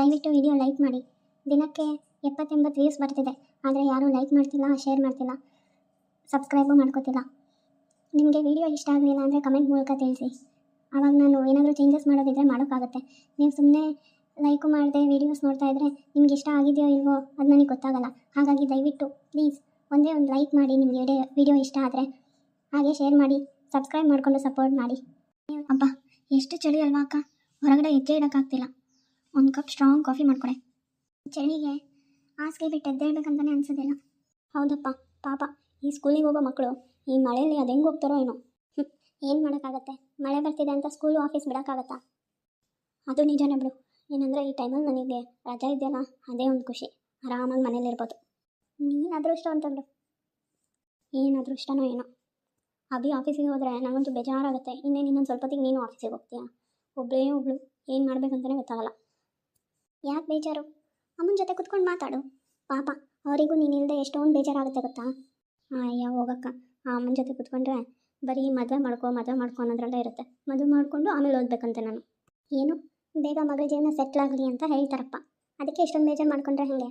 ದಯವಿಟ್ಟು video like ಮಾಡಿ. ದಿನಕ್ಕೆ 70-80 ವ್ಯೂಸ್ ಬರ್ತಿದೆ, ಆದರೆ ಯಾರೂ ಲೈಕ್ ಮಾಡ್ತಿಲ್ಲ, ಶೇರ್ ಮಾಡ್ತಿಲ್ಲ, ಸಬ್ಸ್ಕ್ರೈಬು ಮಾಡ್ಕೋತಿಲ್ಲ. ನಿಮಗೆ ವಿಡಿಯೋ ಇಷ್ಟ ಆಗಲಿಲ್ಲ ಅಂದರೆ ಕಮೆಂಟ್ ಮೂಲಕ ತಿಳಿಸಿ. ಆವಾಗ ನಾನು ಏನಾದರೂ ಚೇಂಜಸ್ ಮಾಡೋದಿದ್ದರೆ ಮಾಡೋಕ್ಕಾಗುತ್ತೆ. ನೀವು ಸುಮ್ಮನೆ ಲೈಕು ಮಾಡದೆ ವೀಡಿಯೋಸ್ ನೋಡ್ತಾ ಇದ್ದರೆ ನಿಮ್ಗೆ ಇಷ್ಟ ಆಗಿದೆಯೋ ಇಲ್ವೋ ಅದು ನನಗೆ ಗೊತ್ತಾಗಲ್ಲ. ಹಾಗಾಗಿ ದಯವಿಟ್ಟು ಪ್ಲೀಸ್ ಒಂದೇ ಒಂದು ಲೈಕ್ ಮಾಡಿ ನಿಮಗೆ ವಿಡಿಯೋ ಇಷ್ಟ ಆದರೆ. ಹಾಗೆ ಶೇರ್ ಮಾಡಿ, ಸಬ್ಸ್ಕ್ರೈಬ್ ಮಾಡಿಕೊಂಡು ಸಪೋರ್ಟ್ ಮಾಡಿ. ಅಬ್ಬಾ ಎಷ್ಟು ಚಳಿ ಅಲ್ವಾ ಅಕ್ಕ, ಹೊರಗಡೆ ಹೆಜ್ಜೆ ಇಡೋಕ್ಕಾಗ್ತಿಲ್ಲ. ಒಂದು ಕಪ್ ಸ್ಟ್ರಾಂಗ್ ಕಾಫಿ ಮಾಡ್ಕೊಡೆ. ಚಳಿಗೆ ಹಾಸಿಗೆ ಬಿಟ್ಟು ಎದ್ದೇಳ್ಬೇಕಂತಲೇ ಅನಿಸೋದಿಲ್ಲ. ಹೌದಪ್ಪ, ಪಾಪ ಈ ಸ್ಕೂಲಿಗೆ ಹೋಗೋ ಮಕ್ಕಳು ಈ ಮಳೆಯಲ್ಲಿ ಅದು ಹೆಂಗೆ ಹೋಗ್ತಾರೋ ಏನೋ. ಏನು ಮಾಡೋಕ್ಕಾಗತ್ತೆ, ಮಳೆ ಬರ್ತಿದೆ ಅಂತ ಸ್ಕೂಲು ಆಫೀಸ್ ಬಿಡೋಕ್ಕಾಗತ್ತಾ? ಅದು ನಿಜನೇ ಬಿಡು. ಏನಂದರೆ ಈ ಟೈಮಲ್ಲಿ ನನಗೆ ರಜೆ ಇದೆಯಲ್ಲ, ಅದೇ ಒಂದು ಖುಷಿ. ಆರಾಮಾಗಿ ಮನೇಲಿರ್ಬೋದು. ನೀನು ಅದೃಷ್ಟ ಅಂತಂದು, ಏನು ಅದೃಷ್ಟನೋ ಏನೋ. ಅಭಿ ಆಫೀಸಿಗೆ ಹೋದರೆ ನನಗಂತೂ ಬೇಜಾರಾಗುತ್ತೆ. ಇನ್ನೇನು ಇನ್ನೊಂದು ಸ್ವಲ್ಪ ಹೊತ್ತಿಗೆ ನೀನು ಆಫೀಸಿಗೆ ಹೋಗ್ತೀಯಾ? ಒಬ್ಬಳೇ ಒಬ್ಳು ಏನು ಮಾಡಬೇಕಂತಲೇ ಗೊತ್ತಾಗಲ್ಲ. ಯಾಕೆ ಬೇಜಾರು? ಅಮ್ಮನ ಜೊತೆ ಕುತ್ಕೊಂಡು ಮಾತಾಡು. ಪಾಪ ಅವರಿಗೂ ನೀನು ಇಲ್ಲದೆ ಎಷ್ಟೊಂದು ಬೇಜಾರಾಗುತ್ತೆ ಗೊತ್ತಾ? ಅಯ್ಯ ಹೋಗಕ್ಕ, ಆ ಅಮ್ಮನ ಜೊತೆ ಕುತ್ಕೊಂಡ್ರೆ ಬರೀ ಮದುವೆ ಮಾಡ್ಕೊ ಅನ್ನೋದ್ರಲ್ಲೇ ಇರುತ್ತೆ. ಮದುವೆ ಮಾಡಿಕೊಂಡು ಆಮೇಲೆ ಓದಬೇಕಂತೆ ನಾನು. ಏನು ಬೇಗ ಮಗಳ ಜೀವನ ಸೆಟ್ಲ್ ಆಗಲಿ ಅಂತ ಹೇಳ್ತಾರಪ್ಪ, ಅದಕ್ಕೆ ಇಷ್ಟೊಂದು ಬೇಜಾರು ಮಾಡ್ಕೊಂಡ್ರೆ ಹೇಗೆ?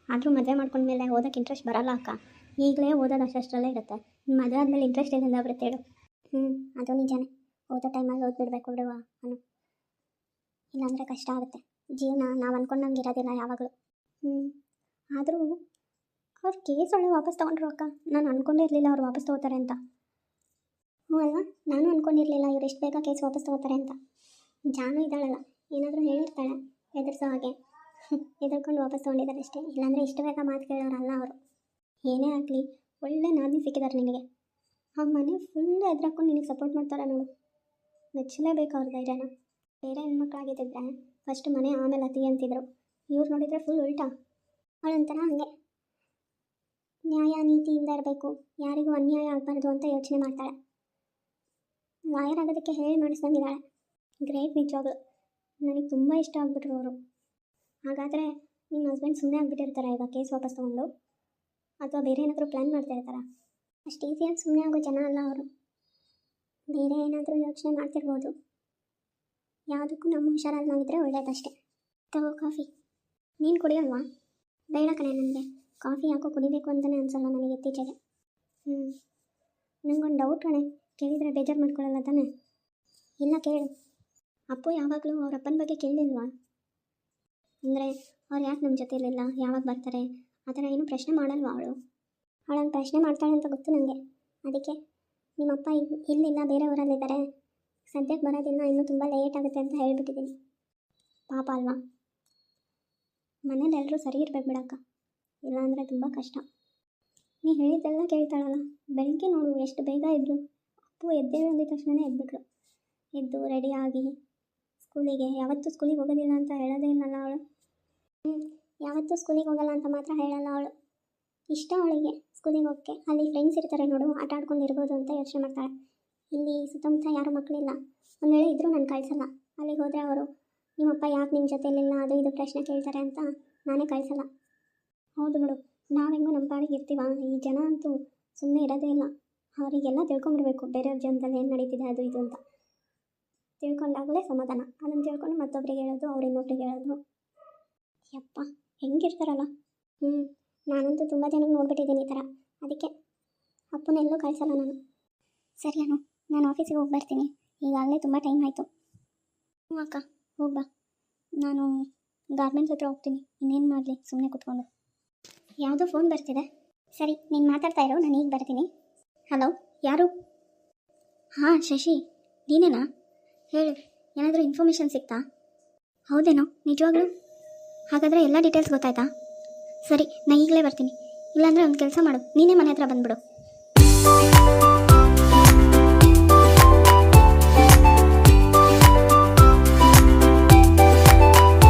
ಆದರೂ ಮದುವೆ ಮಾಡ್ಕೊಂಡ್ಮೇಲೆ ಓದೋಕ್ಕೆ ಇಂಟ್ರೆಸ್ಟ್ ಬರಲ್ಲ ಅಕ್ಕ. ಈಗಲೇ ಓದೋದು ಅಷ್ಟರಲ್ಲೇ ಇರುತ್ತೆ. ಮದುವೆ ಆದಮೇಲೆ ಇಂಟ್ರೆಸ್ಟ್ ಏನಿಲ್ಲ ಬರುತ್ತೆ ಹೇಳು. ಅದು ನಿಜನೇ. ಓದೋ ಟೈಮಲ್ಲಿ ಓದ್ಬಿಡ್ಬೇಕು ಬಿಡುವ ಅನು, ಇಲ್ಲಾಂದರೆ ಕಷ್ಟ ಆಗುತ್ತೆ. ಜೀವನ ನಾವು ಅಂದ್ಕೊಂಡಂಗೆ ಇರೋದಿಲ್ಲ ಯಾವಾಗಲೂ. ಆದರೂ ಅವ್ರು ಕೇಸ್ ಒಳ್ಳೆ ವಾಪಸ್ ತೊಗೊಂಡ್ರು ಅಕ್ಕ. ನಾನು ಅಂದ್ಕೊಂಡಿರಲಿಲ್ಲ ಅವ್ರು ವಾಪಸ್ ತೊಗೋತಾರೆ ಅಂತ. ಹ್ಞೂ ಅಲ್ವಾ, ನಾನು ಅಂದ್ಕೊಂಡಿರಲಿಲ್ಲ ಇವ್ರು ಎಷ್ಟು ಬೇಗ ಕೇಸ್ ವಾಪಸ್ ತೊಗೋತಾರೆ ಅಂತ. ಜಾನು ಇದ್ದಾಳಲ್ಲ, ಏನಾದರೂ ಹೇಳಿರ್ತಾಳೆ ಹೆದರ್ಸೋ ಹಾಗೆ. ಹೆದರ್ಕೊಂಡು ವಾಪಸ್ ತೊಗೊಂಡಿದ್ದಾರೆ ಅಷ್ಟೇ, ಇಲ್ಲಾಂದರೆ ಇಷ್ಟು ಬೇಗ ಮಾತು ಕೇಳೋರಲ್ಲ ಅವರು. ಏನೇ ಆಗಲಿ ಒಳ್ಳೆ ನಾದಿನಿ ಸಿಕ್ಕಿದ್ದಾರೆ ನಿನಗೆ. ಆ ಮನೆ ಫುಲ್ ಎದುರಾಕೊಂಡು ನಿನಗೆ ಸಪೋರ್ಟ್ ಮಾಡ್ತಾರೆ ನೋಡು. ಮೆಚ್ಚಲೇಬೇಕು ಅವ್ರ ಧೈರ್ಯನ. ಬೇರೆ ಹೆಣ್ಮಕ್ಳಾಗಿದ್ದಿದ್ರೆ ಫಸ್ಟ್ ಮನೆ ಆಮೇಲೆ ಅತಿ ಅಂತಿದ್ರು. ಇವ್ರು ನೋಡಿದರೆ ಫುಲ್ ಉಲ್ಟಾ. ಅವಳೊಂಥರ ಹಾಗೆ ನ್ಯಾಯ ನೀತಿಯಿಂದ ಇರಬೇಕು, ಯಾರಿಗೂ ಅನ್ಯಾಯ ಆಗಬಾರ್ದು ಅಂತ ಯೋಚನೆ ಮಾಡ್ತಾಳೆ. ಲಾಯರ್ ಆಗೋದಕ್ಕೆ ಹೇಳಿ ಮಾಡಿಸ್ದಂಗಿದ್ದಾಳೆ. ಗ್ರೇಟ್ ನಿಜವಾಗ್ಲು. ನನಗೆ ತುಂಬ ಇಷ್ಟ ಆಗ್ಬಿಟ್ರು ಅವರು. ಹಾಗಾದರೆ ನಿಮ್ಮ ಹಸ್ಬೆಂಡ್ ಸುಮ್ಮನೆ ಆಗಿಬಿಟ್ಟಿರ್ತಾರೆ ಈಗ ಕೇಸ್ ವಾಪಸ್ ತೊಗೊಂಡು, ಅಥವಾ ಬೇರೆ ಏನಾದರೂ ಪ್ಲ್ಯಾನ್ ಮಾಡ್ತಾ ಇರ್ತಾರಾ? ಅಷ್ಟು ಈಸಿಯಾಗಿ ಸುಮ್ಮನೆ ಆಗೋ ಜನ ಅಲ್ಲ ಅವರು. ಬೇರೆ ಏನಾದರೂ ಯೋಚನೆ ಮಾಡ್ತಿರ್ಬೋದು. ಯಾವುದಕ್ಕೂ ನಮ್ಮ ಹುಷಾರಲ್ಲಿ ನಾವಿದ್ರೆ ಒಳ್ಳೇದಷ್ಟೇ. ತಗೋ ಕಾಫಿ. ನೀನು ಕುಡಿಯಲ್ವಾ? ಬೇಡ ಕಣೆ, ನನಗೆ ಕಾಫಿ ಯಾಕೋ ಕುಡಿಬೇಕು ಅಂತಲೇ ಅನಿಸಲ್ಲ ನನಗೆ ಇತ್ತೀಚೆಗೆ. ನನಗೊಂದು ಡೌಟ್ ಕಣೆ, ಕೇಳಿದರೆ ಬೇಜಾರು ಮಾಡ್ಕೊಳ್ಳಲ್ಲ ತಾನೆ? ಇಲ್ಲ ಕೇಳು. ಅಪ್ಪು ಯಾವಾಗಲೂ ಅವ್ರ ಅಪ್ಪನ ಬಗ್ಗೆ ಕೇಳಿಲ್ವಾ? ಅಂದರೆ ಅವ್ರು ಯಾಕೆ ನಮ್ಮ ಜೊತೆ ಇರಲಿಲ್ಲ, ಯಾವಾಗ ಬರ್ತಾರೆ, ಆ ಥರ ಏನೂ ಪ್ರಶ್ನೆ ಮಾಡಲ್ವಾ ಅವಳು? ಅವಳಂಗೆ ಪ್ರಶ್ನೆ ಮಾಡ್ತಾಳೆ ಅಂತ ಗೊತ್ತು ನನಗೆ. ಅದಕ್ಕೆ ನಿಮ್ಮಪ್ಪ ಇಲ್ಲಿಲ್ಲ, ಬೇರೆ ಊರಲ್ಲಿದ್ದಾರೆ, ಸದ್ಯಕ್ಕೆ ಬರೋದಿಲ್ಲ, ಇನ್ನೂ ತುಂಬ ಲೇಟ್ ಆಗುತ್ತೆ ಅಂತ ಹೇಳಿಬಿಟ್ಟಿದ್ದೀನಿ. ಪಾಪ ಅಲ್ವಾ? ಮನೇಲಿ ಎಲ್ಲರೂ ಸರಿ ಇರಬೇಕು ಬಿಡಕ್ಕ, ಇಲ್ಲಾಂದರೆ ತುಂಬ ಕಷ್ಟ. ನೀ ಹೇಳಿದ್ದೆಲ್ಲ ಕೇಳ್ತಾಳಲ್ಲ. ಬೆಳಗ್ಗೆ ನೋಡು ಎಷ್ಟು ಬೇಗ ಇದ್ದರು. ಅಪ್ಪು ಎದ್ದೇಳು ಅಂದಿದ ತಕ್ಷಣವೇ ಎದ್ಬಿಟ್ಳು. ಎದ್ದು ರೆಡಿಯಾಗಿ ಸ್ಕೂಲಿಗೆ, ಯಾವತ್ತೂ ಸ್ಕೂಲಿಗೆ ಹೋಗೋದಿಲ್ಲ ಅಂತ ಹೇಳೋದೇ ಇಲ್ಲಲ್ಲ ಅವಳು. ಯಾವತ್ತೂ ಸ್ಕೂಲಿಗೆ ಹೋಗಲ್ಲ ಅಂತ ಮಾತ್ರ ಹೇಳಲ್ಲ ಅವಳು. ಇಷ್ಟ ಅವಳಿಗೆ ಸ್ಕೂಲಿಗೆ ಹೋಗೋಕ್ಕೆ. ಅಲ್ಲಿ ಫ್ರೆಂಡ್ಸ್ ಇರ್ತಾರೆ ನೋಡು, ಆಟ ಆಡ್ಕೊಂಡು ಇರ್ಬೋದು ಅಂತ ಯೋಚನೆ ಮಾಡ್ತಾಳೆ. ಇಲ್ಲಿ ಸುತ್ತಮುತ್ತ ಯಾರೂ ಮಕ್ಕಳಿಲ್ಲ, ಒಂದು ವೇಳೆ ಇದ್ದರೂ ನಾನು ಕಳಿಸಲ್ಲ. ಅಲ್ಲಿಗೆ ಹೋದರೆ ಅವರು ನಿಮ್ಮಪ್ಪ ಯಾಕೆ ನಿಮ್ಮ ಜೊತೆಲಿಲ್ಲ ಅದು ಇದು ಪ್ರಶ್ನೆ ಕೇಳ್ತಾರೆ ಅಂತ ನಾನೇ ಕಳಿಸಲ್ಲ. ಹೌದು ಬಿಡು, ನಾವೆಂಗೂ ನಮ್ಮ ಪಾಡಿಗೆ ಇರ್ತೀವ. ಈ ಜನ ಅಂತೂ ಸುಮ್ಮನೆ ಇರೋದೇ ಇಲ್ಲ. ಅವರಿಗೆಲ್ಲ ತಿಳ್ಕೊಂಬಿಡ್ಬೇಕು ಬೇರೆಯವ್ರ ಜೀವನದಲ್ಲಿ ಏನು ನಡೀತಿದೆ ಅದು ಇದು ಅಂತ. ತಿಳ್ಕೊಂಡಾಗಲೇ ಸಮಾಧಾನ. ಅದನ್ನು ತಿಳ್ಕೊಂಡು ಮತ್ತೊಬ್ಬರಿಗೆ ಹೇಳೋದು, ಅವ್ರು ಇನ್ನೊಬ್ರಿಗೆ ಹೇಳೋದು. ಯಪ್ಪ ಹೆಂಗಿರ್ತಾರಲ್ಲ. ನಾನಂತೂ ತುಂಬ ಜನಕ್ಕೆ ನೋಡ್ಬಿಟ್ಟಿದ್ದೀನಿ ಈ ಥರ. ಅದಕ್ಕೆ ಅಪ್ಪನೆಲ್ಲೂ ಕಳಿಸಲ್ಲ ನಾನು. ಸರಿ ಅನು, ನಾನು ಆಫೀಸಿಗೆ ಹೋಗಿ ಬರ್ತೀನಿ. ಈಗಾಗಲೇ ತುಂಬ ಟೈಮ್ ಆಯಿತು. ಹ್ಞೂ ಅಕ್ಕ, ಹೋಗ್ಬಾ. ನಾನು ಗಾರ್ಮೆಂಟ್ಸ್ ಹತ್ರ ಹೋಗ್ತೀನಿ. ಇನ್ನೇನು ಮಾಡಲಿ ಸುಮ್ಮನೆ ಕೂತ್ಕೊಂಡು. ಯಾವುದೋ ಫೋನ್ ಬರ್ತಿದೆ. ಸರಿ ನೀನು ಮಾತಾಡ್ತಾ ಇರೋ, ನಾನು ಈಗ ಬರ್ತೀನಿ. ಹಲೋ, ಯಾರು? ಹಾಂ ಶಶಿ, ನೀನೇನಾ? ಹೇಳು, ಏನಾದರೂ ಇನ್ಫಾರ್ಮೇಷನ್ ಸಿಗ್ತಾ? ಹೌದೇನೋ, ನಿಜವಾಗ್ಲೂ? ಹಾಗಾದರೆ ಎಲ್ಲ ಡೀಟೇಲ್ಸ್ ಗೊತ್ತಾಯ್ತಾ? ಸರಿ, ನಾನು ಈಗಲೇ ಬರ್ತೀನಿ. ಇಲ್ಲಾಂದರೆ ಒಂದು ಕೆಲಸ ಮಾಡು, ನೀನೇ ಮನೆ ಹತ್ರ ಬಂದುಬಿಡು.